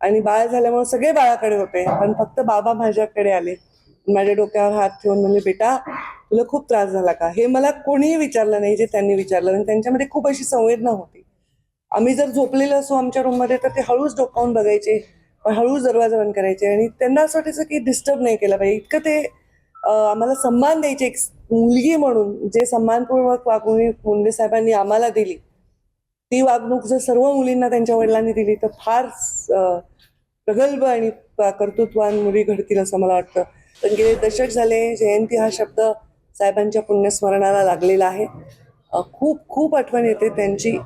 आणि बाळ झाल्यामुळे सगळे बाळाकडे होते, पण फक्त बाबा माझ्याकडे आले. माझ्या डोक्यावर हात ठेवून म्हणजे, बेटा तुला खूप त्रास झाला का? हे मला कोणीही विचारलं नाही जे त्यांनी विचारलं. आणि त्यांच्यामध्ये खूप अशी संवेदना होती. आम्ही जर झोपलेलो असो आमच्या रूममध्ये तर ते हळूच डोकावून बघायचे, हळूच दरवाजा बंद करायचे आणि त्यांना असं वाटायचं की डिस्टर्ब नाही केलं पाहिजे. इतकं ते आम्हाला सन्मान द्यायचे. एक मुलगी म्हणून जे सन्मानपूर्वक वागणूक मुंडे साहेबांनी आम्हाला दिली, ती वागणूक जर सर्व मुलींना त्यांच्या वडिलांनी दिली तर फार प्रगल्भ आणि कर्तृत्वान मुली घडतील असं मला वाटतं. पण गेले दशक झाले जयंती हा शब्द साहेबांच्या पुण्यस्मरणाला लागलेला आहे. खूप खूप आठवण येते त्यांची.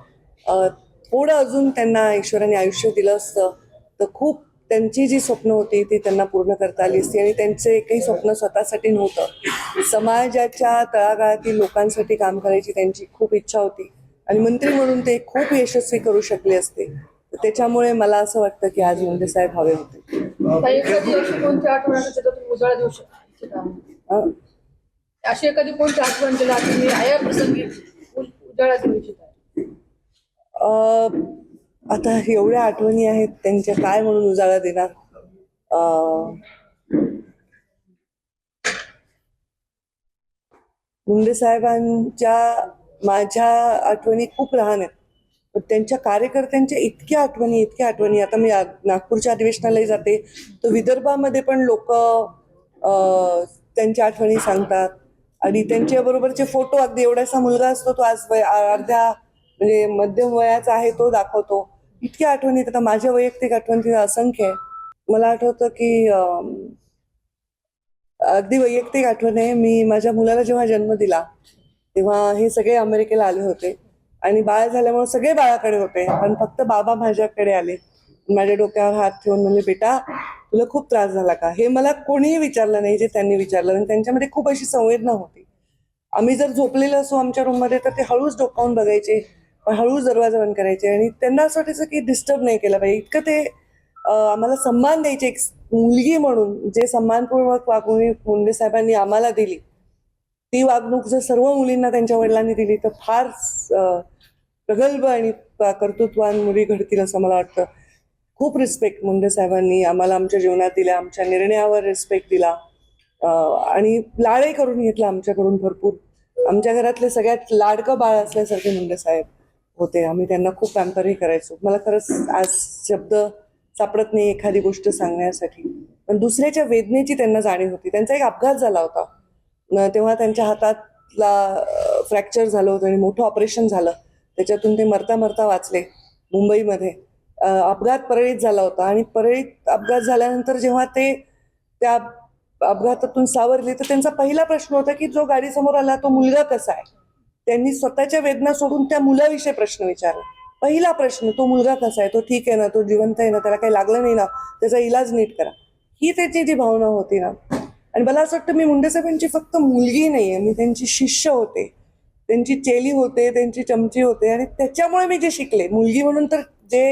थोडं अजून त्यांना ईश्वराने आयुष्य दिलं असतं तर खूप त्यांची जी स्वप्न होती ती त्यांना पूर्ण करता आली असती. आणि त्यांचे एकही स्वप्न स्वतःसाठी नव्हतं, समाजाच्या तळागाळातील लोकांसाठी काम करायची त्यांची खूप इच्छा होती. आणि मंत्री म्हणून ते खूप यशस्वी करू शकले असते. त्याच्यामुळे मला असं वाटतं की आज मुंडे साहेब हवे होते. अशी एखादी कोणती आठवण दिला तुम्ही या प्रसंगी उजाळा देऊ इच्छिता? आता एवढ्या आठवणी आहेत त्यांच्या, काय म्हणून उजाळा देणार. मुंडे साहेबांच्या माझ्या आठवणी खूप लहान आहेत, पण त्यांच्या कार्यकर्त्यांच्या इतक्या आठवणी. आता मी नागपूरच्या अधिवेशनालाही जाते तर विदर्भामध्ये पण लोक त्यांच्या आठवणी सांगतात. आणि त्यांच्या बरोबरचे फोटो, अगदी एवढासा मुलगा असतो तो आज अर्ध्या म्हणजे मध्यम वयाचा आहे तो दाखवतो. इतक्या आठवणी. आता माझ्या वैयक्तिक आठवणी असंख्य आहे. मला आठवतं की अगदी वैयक्तिक आठवण आहे, मी माझ्या मुलाला जेव्हा जन्म दिला तेव्हा हे सगळे अमेरिकेला आले होते आणि बाळ झाल्यामुळे सगळे बाळाकडे होते, पण फक्त बाबा माझ्याकडे आले. माझ्या डोक्यावर हात ठेवून म्हणजे, बेटा तुला खूप त्रास झाला का? हे मला कोणीही विचारलं नाही जे त्यांनी विचारलं. आणि त्यांच्यामध्ये खूप अशी संवेदना होती. आम्ही जर झोपलेलो असो आमच्या रूममध्ये तर ते हळूच डोकावून बघायचे, हळूच दरवाजा बंद करायचे आणि त्यांना असं वाटायचं की डिस्टर्ब नाही केलं पाहिजे. इतकं ते आम्हाला सन्मान द्यायचे. एक मुलगी म्हणून जे सन्मानपूर्वक वागणूक मुंडे साहेबांनी आम्हाला दिली, ती वागणूक जर सर्व मुलींना त्यांच्या वडिलांनी दिली तर फार प्रगल्भ आणि कर्तृत्वान मुली घडतील असं मला वाटतं. खूप रिस्पेक्ट मुंडे साहेबांनी आम्हाला आमच्या जीवनात दिला, आमच्या निर्णयावर रिस्पेक्ट दिला आणि लाडही करून घेतला आमच्याकडून भरपूर. आमच्या घरातले सगळ्यात लाडकं बाळ असल्यासारखे मुंडे साहेब होते. आम्ही त्यांना खूप पॅम्परही करायचो. मला खरंच आज शब्द सापडत नाही एखादी गोष्ट सांगण्यासाठी, पण दुसऱ्याच्या वेदनेची त्यांना जाणीव होती. त्यांचा एक अपघात झाला होता तेव्हा त्यांच्या हातातला फ्रॅक्चर झालं होतं आणि मोठं ऑपरेशन झालं. त्याच्यातून ते मरता मरता वाचले मुंबईमध्ये. अपघात परळीत झाला होता आणि परळीत अपघात झाल्यानंतर जेव्हा ते त्या अपघातातून सावरले तर त्यांचा पहिला प्रश्न होता की जो गाडीसमोर आला तो मुलगा कसा आहे. त्यांनी स्वतःच्या वेदना सोडून त्या मुलाविषयी प्रश्न विचारला. पहिला प्रश्न, तो मुलगा कसा आहे, तो ठीक आहे ना, तो जिवंत आहे ना, त्याला काही लागलं नाही ना, त्याचा इलाज नीट करा. ही त्याची जी भावना होती ना. आणि मला असं वाटतं मी मुंडे साहेबांची फक्त मुलगी नाहीये, मी त्यांची शिष्य होते, त्यांची चेली होते, त्यांची चमची होते. आणि त्याच्यामुळे मी जे शिकले, मुलगी म्हणून तर जे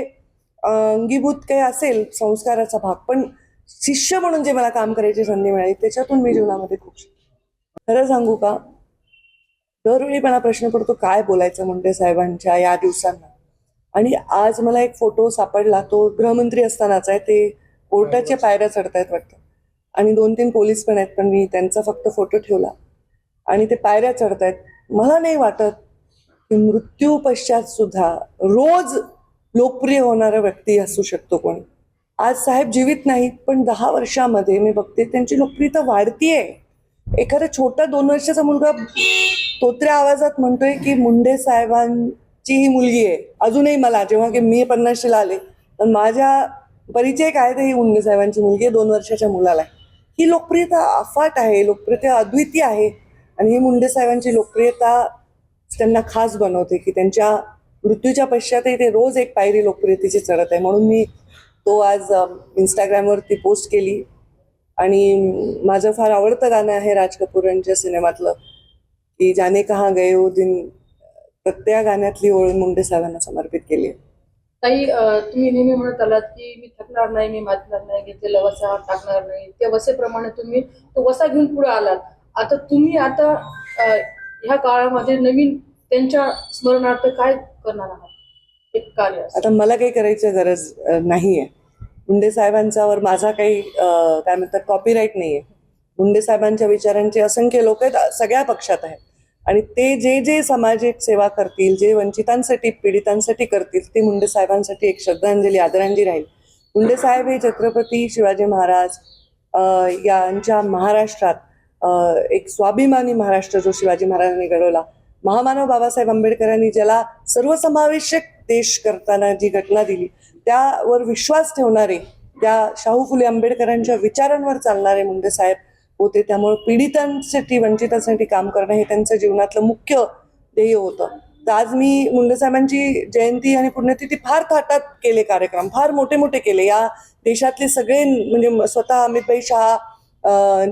अंगीभूत काही असेल संस्काराचा भाग, पण शिष्य म्हणून जे मला काम करायची संधी मिळाली त्याच्यातून मी जीवनामध्ये खूप शिकले. खरं सांगू का, दरवेळी मला प्रश्न पडतो काय बोलायचं मुंडे साहेबांच्या या दिवसांना. आणि आज मला एक फोटो सापडला, तो गृहमंत्री असतानाचा आहे. ते कोर्टाच्या पायऱ्या चढतायत वाटतं आणि 2-3 पोलीस पण आहेत, पण मी त्यांचा फक्त फोटो ठेवला आणि ते पायऱ्या चढतायत. मला नाही वाटत की मृत्यू पश्चात सुद्धा रोज लोकप्रिय होणारा व्यक्ती असू शकतो कोणी. आज साहेब जीवित नाहीत, पण 10 वर्षामध्ये मी बघते त्यांची लोकप्रियता वाढतीये. एखादा छोटा 2 वर्षाचा मुलगा तोत्र्या आवाजात म्हणतोय की मुंडे साहेबांची ही मुलगी आहे. अजूनही मला जेव्हा की मी 50शीला आले तर माझ्या परिचय काय ते ही मुंडे साहेबांची मुलगी 2 वर्षाच्या मुलाला आहे. ही लोकप्रियता अफाट आहे, लोकप्रियता अद्वितीय आहे. आणि ही मुंडे साहेबांची लोकप्रियता त्यांना खास बनवते की त्यांच्या मृत्यूच्या पश्चातही ते रोज एक पायरी लोकप्रियतेची चढत आहे. म्हणून मी तो आज इंस्टाग्रामवरती पोस्ट केली. आणि माझं फार आवडतं गाणं आहे राज कपूर यांच्या सिनेमातलं की जाने कहा गए वो दिन, तर त्या गाण्यातली ओळ मुंडे साहेबांना समर्पित केली. काही तुम्ही नेहमी म्हणत आलात की मी थकणार नाही, मी मातणार नाही, घेतलेला वसा टाकणार नाही. त्या वसेप्रमाणे तुम्ही तो वसा घेऊन पुढे आलात. आता तुम्ही ह्या काळामध्ये नवीन त्यांच्या स्मरणार्थ काय करणार आहात एक कार्य? आता मला काही करायची गरज नाहीये. मुंडे साहेबांच्यावर माझा काही काय म्हणतात कॉपीराईट नाही आहे. मुंडे साहेबांच्या विचारांचे असंख्य लोक आहेत, सगळ्या पक्षात आहेत, आणि ते जे जे सामाजिक सेवा करतील, जे वंचितांसाठी पीडितांसाठी करतील, ते मुंडे साहेबांसाठी एक श्रद्धांजली आदरांजली राहील. मुंडे साहेब हे छत्रपती शिवाजी महाराज यांच्या महाराष्ट्रात एक स्वाभिमानी महाराष्ट्र जो शिवाजी महाराजांनी घडवला, महामानव बाबासाहेब आंबेडकरांनी ज्याला सर्वसमावेशक देश करताना जी घटना दिली, त्यावर विश्वास ठेवणारे, त्या शाहू फुले आंबेडकरांच्या विचारांवर चालणारे मुंडे साहेब होते. त्यामुळे पीडितांसाठी वंचितांसाठी काम करणं हे त्यांचं जीवनातलं मुख्य ध्येय होतं. तर आज मी मुंडे साहेबांची जयंती आणि पुण्यतिथी फार थाटात केले, कार्यक्रम फार मोठे मोठे केले. या देशातले सगळे म्हणजे स्वतः अमितभाई शहा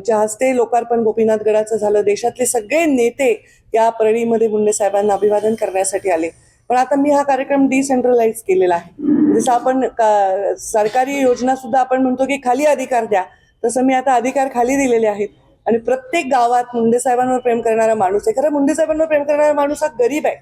च्या हस्ते लोकार्पण गोपीनाथ गडाचं झालं. देशातले सगळे नेते या परळीमध्ये मुंडे साहेबांना अभिवादन करण्यासाठी आले. पण आता मी हा कार्यक्रम डिसेंट्रलाइज केलेला आहे. जसं आपण सरकारी योजना सुद्धा आपण म्हणतो की खाली अधिकार द्या, तसं मी आता अधिकार खाली दिलेले आहेत. आणि प्रत्येक गावात मुंडे साहेबांवर प्रेम करणारा माणूस आहे. खरं मुंडे साहेबांवर प्रेम करणारा माणूस हा गरीब आहे.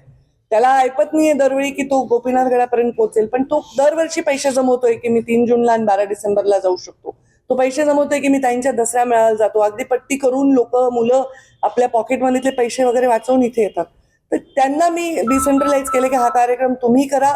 त्याला ऐपत नाहीये दरवेळी की तो गोपीनाथ गडापर्यंत पोहोचेल, पण तो दरवर्षी पैसे जमवतोय की मी 3 जूनला आणि 12 डिसेंबरला जाऊ शकतो. तो पैसे जमवतोय की मी ताईंच्या दसऱ्या मेळाव्याला जातो. अगदी पट्टी करून मुलं आपल्या पॉकेटमधले पैसे वगैरे वाचवून इथे येतात. तर त्यांना मी डिसेंट्रलाइज केले की हा कार्यक्रम तुम्ही करा,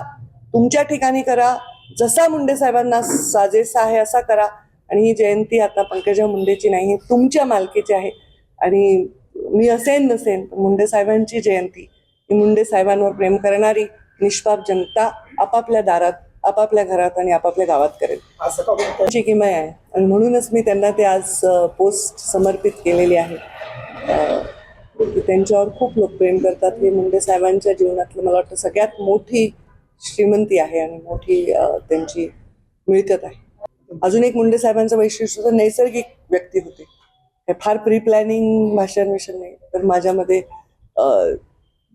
तुमच्या ठिकाणी करा, जसा मुंडे साहेबांना साजेसा आहे असा करा. आणि ही जयंती आता पंकजा मुंडेची नाही, ही तुमच्या मालकीची आहे. आणि मी असेन नसेन पण मुंडे साहेबांची जयंती ही मुंडे साहेबांवर प्रेम करणारी निष्पाप जनता आपापल्या दारात, आपापल्या घरात आणि आपापल्या गावात करेल त्याची किमया आहे. आणि म्हणूनच मी त्यांना ते आज पोस्ट समर्पित केलेली आहे की त्यांच्यावर खूप लोक प्रेम करतात. हे मुंडे साहेबांच्या जीवनातलं मला वाटतं सगळ्यात मोठी श्रीमंती आहे आणि मोठी त्यांची मिळकत आहे. अजून एक मुंडे साहेबांचं वैशिष्ट्य होतं, नैसर्गिक व्यक्ती होते. फार प्री प्लॅनिंग भाषण नाही, तर माझ्यामध्ये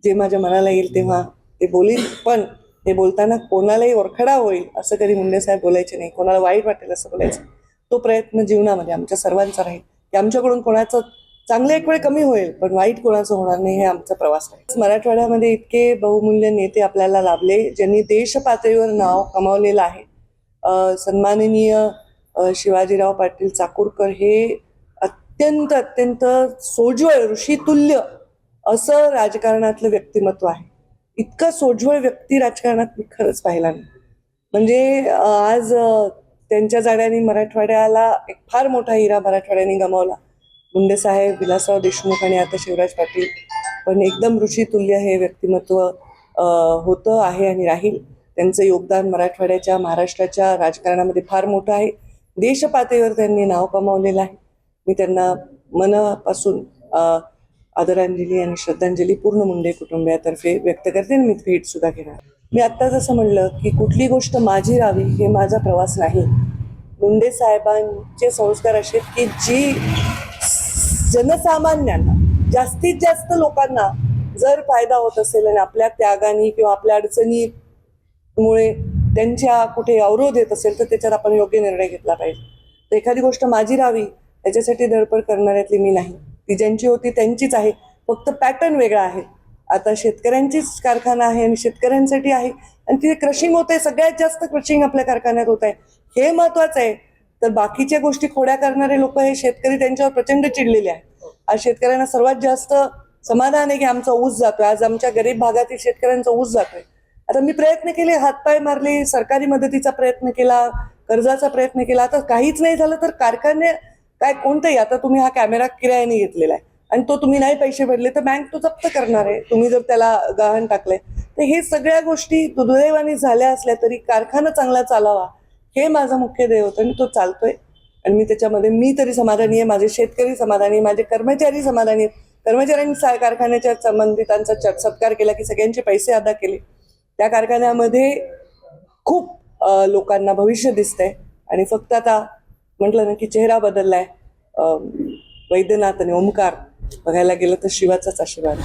जे माझ्या मनाला येईल तेव्हा ते बोलील. पण ते बोलताना कोणालाही ओरखडा होईल असं कधी मुंडे साहेब बोलायचे नाही, कोणाला वाईट वाटेल असं बोलायचं. तो प्रयत्न जीवनामध्ये आमच्या सर्वांचा राहील की आमच्याकडून कोणाचं चांगलं एक वेळ कमी होईल पण वाईट कोणाचं होणार नाही, हे आमचा प्रवास आहे. मराठवाड्यामध्ये इतके बहुमूल्य नेते आपल्याला लाभले ज्यांनी देश पातळीवर नाव कमावलेलं आहे. सन्माननीय शिवाजीराव पाटील चाकूरकर हे अत्यंत सोज्वळ ऋषितुल्य असं राजकारणातलं व्यक्तिमत्व आहे. इतकं सोज्वळ व्यक्ती राजकारणात मी खरंच पाहिला नाही. म्हणजे आज त्यांच्या जाण्याने मराठवाड्याला एक फार मोठा हिरा मराठवाड्याने गमावला. मुंडे साहेब, विलासराव देशमुख आणि आता शिवराज पाटील, पण एकदम ऋषितुल्य हे व्यक्तिमत्व होतं, आहे आणि राहील. त्यांचं योगदान मराठवाड्याच्या, महाराष्ट्राच्या राजकारणामध्ये फार मोठं आहे. देशपातळीवर त्यांनी नाव कमावलेलं आहे. मी त्यांना मनापासून आदरांजली आणि श्रद्धांजली पूर्ण मुंडे कुटुंबियातर्फे व्यक्त करते. मी भेट सुद्धा घेणार. मी आत्ता जसं म्हणलं की कुठली गोष्ट माझी राहावी हे माझा प्रवास नाही. मुंडे साहेबांचे संस्कार असे की जी जनसामान्यांना, जास्तीत जास्त लोकांना जर फायदा होत असेल आणि आपल्या त्यागाने किंवा आपल्या अडचणीमुळे त्यांच्या कुठे अवरोध येत असेल तर त्याच्यात आपण योग्य निर्णय घेतला पाहिजे. तर एखादी गोष्ट माझी राहावी त्याच्यासाठी धडपड करणाऱ्यातली मी नाही. ती ज्यांची होती त्यांचीच आहे, फक्त पॅटर्न वेगळा आहे. आता शेतकऱ्यांचीच कारखाना आहे आणि शेतकऱ्यांसाठी आहे आणि तिथे क्रशिंग होत आहे. सगळ्यात जास्त क्रशिंग आपल्या कारखान्यात होत आहे, हे महत्वाचं आहे. तर बाकीच्या गोष्टी खोड्या करणारे लोक, हे शेतकरी त्यांच्यावर प्रचंड चिडलेले आहेत. आज शेतकऱ्यांना सर्वात जास्त समाधान आहे की आमचा ऊस जातोय. आज आमच्या गरीब भागातील शेतकऱ्यांचा ऊस जातोय. आता मी प्रयत्न केले, हातपाय मारले, सरकारी मदतीचा प्रयत्न केला, कर्जाचा प्रयत्न केला, आता काहीच नाही झालं. तर कारखाने काय कोणतंही, आता तुम्ही हा कॅमेरा किरायाने घेतलेला आहे आणि तो तुम्ही नाही पैसे भरले तर बँक तो जप्त करणार आहे, तुम्ही जर त्याला गहाण टाकलंय. तर हे सगळ्या गोष्टी दुर्दैवाने झाल्या असल्या तरी कारखाना चांगला चालावा हे माझं मुख्य ध्येय होतं आणि तो चालतोय. आणि मी त्याच्यामध्ये मी तरी समाधानी आहे, माझे शेतकरी समाधानी, माझे कर्मचारी समाधानी आहेत. कर्मचाऱ्यांनी कारखान्याच्या संबंधितांचा सत्कार केला की सगळ्यांचे पैसे अदा केले. त्या कारखान्यामध्ये खूप लोकांना भविष्य दिसतंय आणि फक्त आता म्हटलं ना की चेहरा बदललाय. वैद्यनाथ आणि ओमकार बघायला गेलं तर शिवाचाच आशीर्वाद.